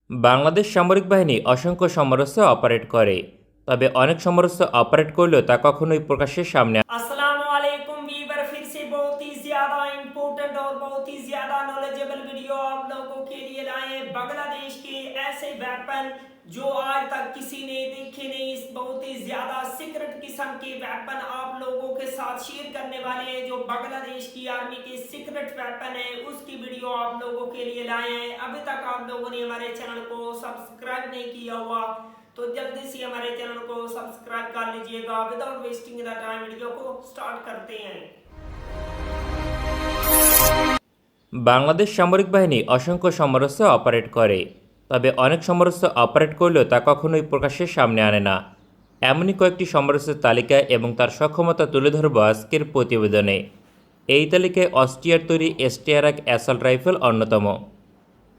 বাংলাদেশ সামরিক বাহিনী অসংখ্য সমরাস্ত্র অপারেট করে, তবে অনেক সমরাস্ত্র অপারেট করলেও তা কখনোই প্রকাশ্যের সামনে अस्सलामुअलैकुम वीवर, फिर से बहुत ही ज्यादा इम्पोर्टेंट और बहुत ही ज्यादा नॉलेजेबल वीडियो आप लोगों के लिए लाए हैं। बांग्लादेश के ऐसे वेपन जो आज तक किसी ने देखे नहीं, इस बहुत ही ज्यादा सीक्रेट किस्म के वेपन आप लोगों के साथ शेयर करने वाले हैं। जो बांग्लादेश की आर्मी के सीक्रेट वेपन है उसकी वीडियो आप लोगों के लिए लाए हैं। अभी तक आप लोगों ने हमारे चैनल को सब्सक्राइब नहीं किया हुआ तो जल्दी से हमारे चैनल को सब्सक्राइब कर लीजिएगा। Without wasting the time video को स्टार्ट करते हैं। বাংলাদেশ সামরিক বাহিনী অসংখ্য সমরাস্ত্র অপারেট করে, তবে অনেক সমরাস্ত্র অপারেট করলেও তা কখনোই প্রকাশ্যের সামনে আনে না। এমনই কয়েকটি সমরাস্ত্রের তালিকা এবং তার সক্ষমতা তুলে ধরব আজকের প্রতিবেদনে। এই তালিকায় অস্ট্রিয়ার তৈরি এসটিআরএক অ্যাসল্ট রাইফেল অন্যতম।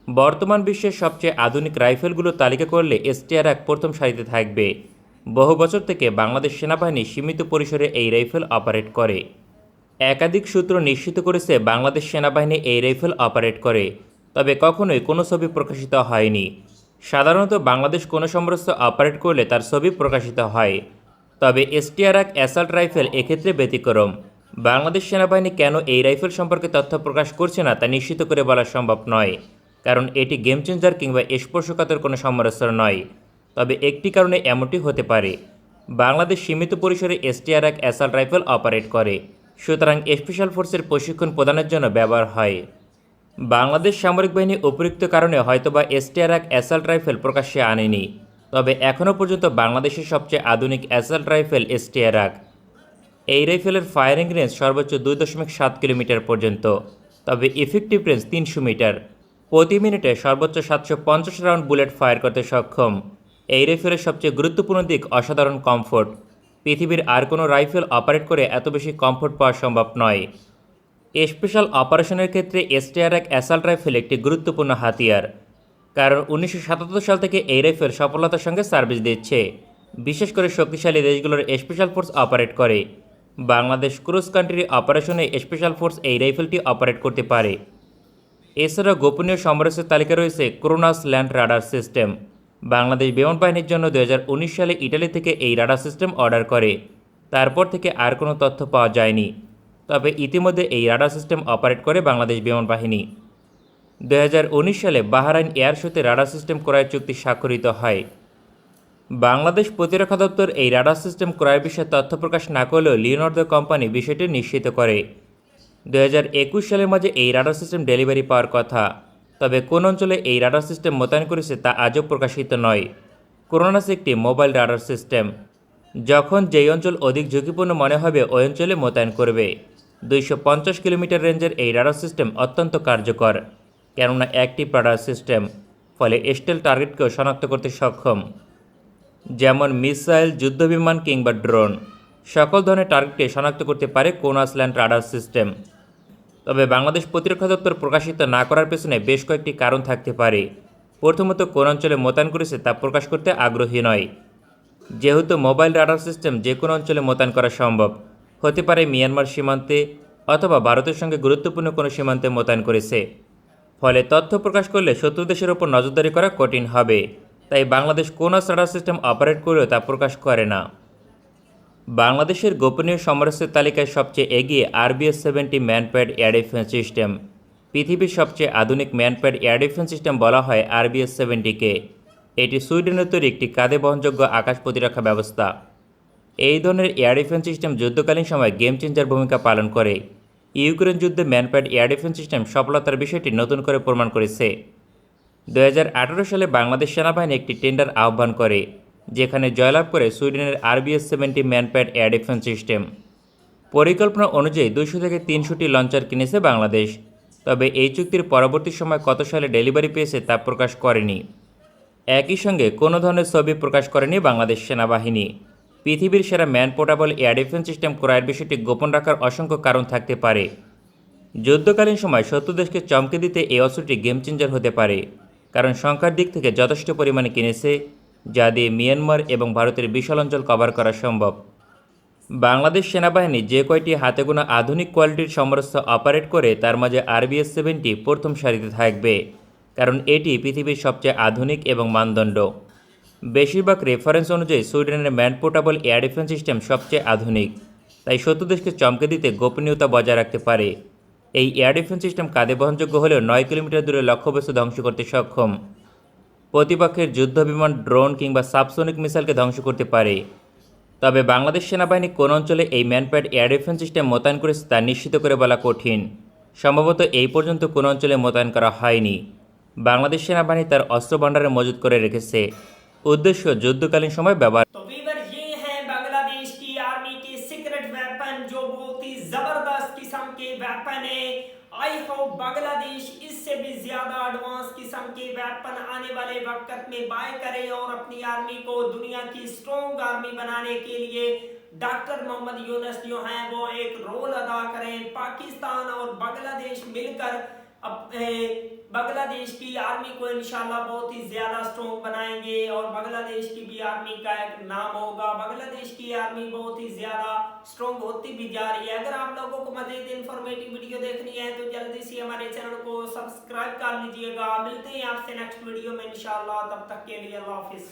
বর্তমান বিশ্বের সবচেয়ে আধুনিক রাইফেলগুলো তালিকা করলে এসটিআরএক প্রথম সারিতে থাকবে। বহু বছর থেকে বাংলাদেশ সেনাবাহিনী সীমিত পরিসরে এই রাইফেল অপারেট করে। একাধিক সূত্র নিশ্চিত করেছে বাংলাদেশ সেনাবাহিনী এই রাইফেল অপারেট করে, তবে কখনোই কোনো ছবি প্রকাশিত হয়নি। সাধারণত বাংলাদেশ কোনো সমরাস্ত্র অপারেট করলে তার ছবি প্রকাশিত হয়, তবে এসটিআরএক অ্যাসল্ট রাইফেল এক্ষেত্রে ব্যতিক্রম। বাংলাদেশ সেনাবাহিনী কেন এই রাইফেল সম্পর্কে তথ্য প্রকাশ করছে না তা নিশ্চিত করে বলা সম্ভব নয়, কারণ এটি গেম চেঞ্জার কিংবা স্পর্শকাতর কোনো সমরাস্ত্র নয়। তবে একটি কারণে এমনটি হতে পারে, বাংলাদেশ সীমিত পরিসরে এসটিআরএক অ্যাসল্ট রাইফেল অপারেট করে, সুতরাং স্পেশাল ফোর্সের প্রশিক্ষণ প্রদানের জন্য ব্যবহার হয়। বাংলাদেশ সামরিক বাহিনী উপযুক্ত কারণে হয়তোবা এসটিআরএক অ্যাসল্ট রাইফেল প্রকাশ্যে আনেনি, তবে এখনও পর্যন্ত বাংলাদেশের সবচেয়ে আধুনিক অ্যাসল্ট রাইফেল এসটিআরএক। এই রাইফেলের ফায়ারিং রেঞ্জ সর্বোচ্চ 2.7 কিলোমিটার পর্যন্ত, তবে ইফেক্টিভ রেঞ্জ 300 মিটার। প্রতি মিনিটে সর্বোচ্চ 750 রাউন্ড বুলেট ফায়ার করতে সক্ষম। এই রাইফেলের সবচেয়ে গুরুত্বপূর্ণ দিক অসাধারণ কমফোর্ট। পৃথিবীর আর কোনো রাইফেল অপারেট করে এত বেশি কমফোর্ট পাওয়া সম্ভব নয়। স্পেশাল অপারেশনের ক্ষেত্রে এসটিআরএক অ্যাসল্ট রাইফেল একটি গুরুত্বপূর্ণ হাতিয়ার, কারণ 1977 সাল থেকে এই রাইফেল সফলতার সঙ্গে সার্ভিস দিচ্ছে। বিশেষ করে শক্তিশালী দেশগুলোর স্পেশাল ফোর্স অপারেট করে। বাংলাদেশ ক্রস কান্ট্রি অপারেশনে স্পেশাল ফোর্স এই রাইফেলটি অপারেট করতে পারে। এছাড়া গোপনীয় সমরাস্ত্রের তালিকা রয়েছে Cronus land radar system. Bangladesh বিমান বাহিনীর জন্য 2019 সালে ইটালি থেকে এই রাডার সিস্টেম অর্ডার করে, তারপর থেকে আর কোনো তথ্য পাওয়া যায়নি। তবে ইতিমধ্যে এই রাডার সিস্টেম অপারেট করে বাংলাদেশ বিমান বাহিনী। 2019 সালে বাহরাইন এয়ার শোতে রাডার সিস্টেম ক্রয়ের চুক্তি স্বাক্ষরিত হয়। বাংলাদেশ প্রতিরক্ষা দপ্তর এই রাডার সিস্টেম ক্রয়ের বিষয়ে তথ্য প্রকাশ না করলেও লিওনার্দো কোম্পানি বিষয়টি নিশ্চিত করে। 2021 সালের মাঝে এই রাডার সিস্টেম ডেলিভারি পাওয়ার কথা, তবে কোন অঞ্চলে এই রাডার সিস্টেম মোতায়েন করেছে তা আজও প্রকাশিত নয়। ক্রোনাস একটি মোবাইল রাডার সিস্টেম, যখন যেই অঞ্চল অধিক ঝুঁকিপূর্ণ মনে হবে ওই অঞ্চলে মোতায়েন করবে। 250 কিলোমিটার রেঞ্জের এই রাডার সিস্টেম অত্যন্ত কার্যকর, কেননা অ্যাক্টিভ রাডার সিস্টেম, ফলে স্টেল টার্গেটকেও শনাক্ত করতে সক্ষম, যেমন মিসাইল, যুদ্ধবিমান কিংবা ড্রোন। সকল ধরনের টার্গেটকে শনাক্ত করতে পারে ক্রোনাস ল্যান্ড রাডার সিস্টেম। তবে বাংলাদেশ প্রতিরক্ষা দপ্তর প্রকাশিত না করার পেছনে বেশ কয়েকটি কারণ থাকতে পারে। প্রথমত, কোন অঞ্চলে মোতায়েন করেছে তা প্রকাশ করতে আগ্রহী নয়। যেহেতু মোবাইল রাডার সিস্টেম যে কোনো অঞ্চলে মোতায়েন করা সম্ভব, হতে পারে মিয়ানমার সীমান্তে অথবা ভারতের সঙ্গে গুরুত্বপূর্ণ কোনো সীমান্তে মোতায়েন করেছে, ফলে তথ্য প্রকাশ করলে শত্রু দেশের ওপর নজরদারি করা কঠিন হবে। তাই Bangladesh Cronus radar system operate করেও তা প্রকাশ করে না। বাংলাদেশের গোপনীয় সমরাস্ত্রের তালিকায় সবচেয়ে এগিয়ে RBS-70 MANPAD air defence system. পৃথিবীর সবচেয়ে আধুনিক ম্যানপ্যাড এয়ার ডিফেন্স সিস্টেম বলা হয় RBS-70-কে। এটি সুইডেনের তৈরি একটি কাঁধে বহনযোগ্য আকাশ প্রতিরক্ষা ব্যবস্থা। এই ধরনের এয়ার ডিফেন্স সিস্টেম যুদ্ধকালীন সময় গেম চেঞ্জার ভূমিকা পালন করে। ইউক্রেন যুদ্ধে ম্যানপ্যাড এয়ার ডিফেন্স সিস্টেম সফলতার বিষয়টি নতুন করে প্রমাণ করেছে। 2018 সালে বাংলাদেশ সেনাবাহিনী একটি টেন্ডার আহ্বান করে, যেখানে জয়লাভ করে সুইডেনের RBS-70 MANPAD air defence system. পরিকল্পনা অনুযায়ী 200 থেকে 300টি লঞ্চার কিনেছে বাংলাদেশ, তবে এই চুক্তির পরবর্তী সময় কত সালে ডেলিভারি পেয়েছে তা প্রকাশ করেনি। একই সঙ্গে কোনো ধরনের ছবি প্রকাশ করেনি বাংলাদেশ সেনাবাহিনী। পৃথিবীর সেরা man portable air defence system ক্রয়ের বিষয়টি গোপন রাখার অসংখ্য কারণ থাকতে পারে। যুদ্ধকালীন সময় শত্রু দেশকে চমকে দিতে এই অস্ত্রটি গেম চেঞ্জার হতে পারে, কারণ সংখ্যার দিক থেকে যথেষ্ট পরিমাণে কিনেছে, যা দিয়ে মিয়ানমার এবং ভারতের বিশাল অঞ্চল কভার করা সম্ভব। বাংলাদেশ সেনাবাহিনী যে কয়টি হাতে গোনা আধুনিক কোয়ালিটির সমরাস্ত্র অপারেট করে তার মাঝে RBS-70 প্রথম সারিতে থাকবে। কারণ এটি পৃথিবীর সবচেয়ে আধুনিক এবং মানদণ্ড। বেশিরভাগ রেফারেন্স অনুযায়ী সুইডেনের man portable air defence system সবচেয়ে আধুনিক, তাই শত্রু দেশকে চমকে দিতে গোপনীয়তা বজায় রাখতে পারে। এই এয়ার ডিফেন্স সিস্টেম কাঁধে বহনযোগ্য হলেও 9 কিলোমিটার দূরে লক্ষ্যবস্তু ধ্বংস করতে সক্ষম। প্রতিপক্ষের যুদ্ধবিমান, ড্রোন কিংবা সাবসোনিক মিসাইলকে ধ্বংস করতে পারে। তবে বাংলাদেশ সেনাবাহিনী কোন অঞ্চলে এই ম্যানপ্যাড এয়ার ডিফেন্স সিস্টেম মোতায়েন করেছে তা নিশ্চিত করে বলা কঠিন। সম্ভবত এই পর্যন্ত কোনো অঞ্চলে মোতায়েন করা হয়নি। বাংলাদেশ সেনাবাহিনী তার অস্ত্র ভাণ্ডারে মজুত করে রেখেছে, উদ্দেশ্য যুদ্ধকালীন সময় ব্যবহার। तो वीवर ये हैं बांग्लादेश की आर्मी के सीक्रेट वेपन, जो बहुत ही जबरदस्त किस्म के वेपन है। आई होप बांग्लादेश इससे भी ज्यादा एडवांस किस्म के वेपन आने वाले वक्त में बाय करे और अपनी आर्मी को दुनिया की स्ट्रॉन्ग आर्मी बनाने के लिए डॉक्टर मोहम्मद यूनुस जो हैं वो एक रोल अदा करें। पाकिस्तान और बांग्लादेश मिलकर बांग्लादेश की आर्मी को इंशाल्लाह बहुत ही ज्यादा स्ट्रॉन्ग बनाएंगे और बांग्लादेश की भी आर्मी का एक नाम होगा। बांग्लादेश की आर्मी बहुत ही ज्यादा स्ट्रॉन्ग होती भी जा रही है। अगर आप लोगों को मजीद इंफॉर्मेटिव वीडियो देखनी है तो जल्दी से हमारे चैनल को सब्सक्राइब कर लीजिएगा। मिलते हैं आपसे नेक्स्ट वीडियो में इंशाल्लाह, तब तक के लिए अल्लाह हाफिज।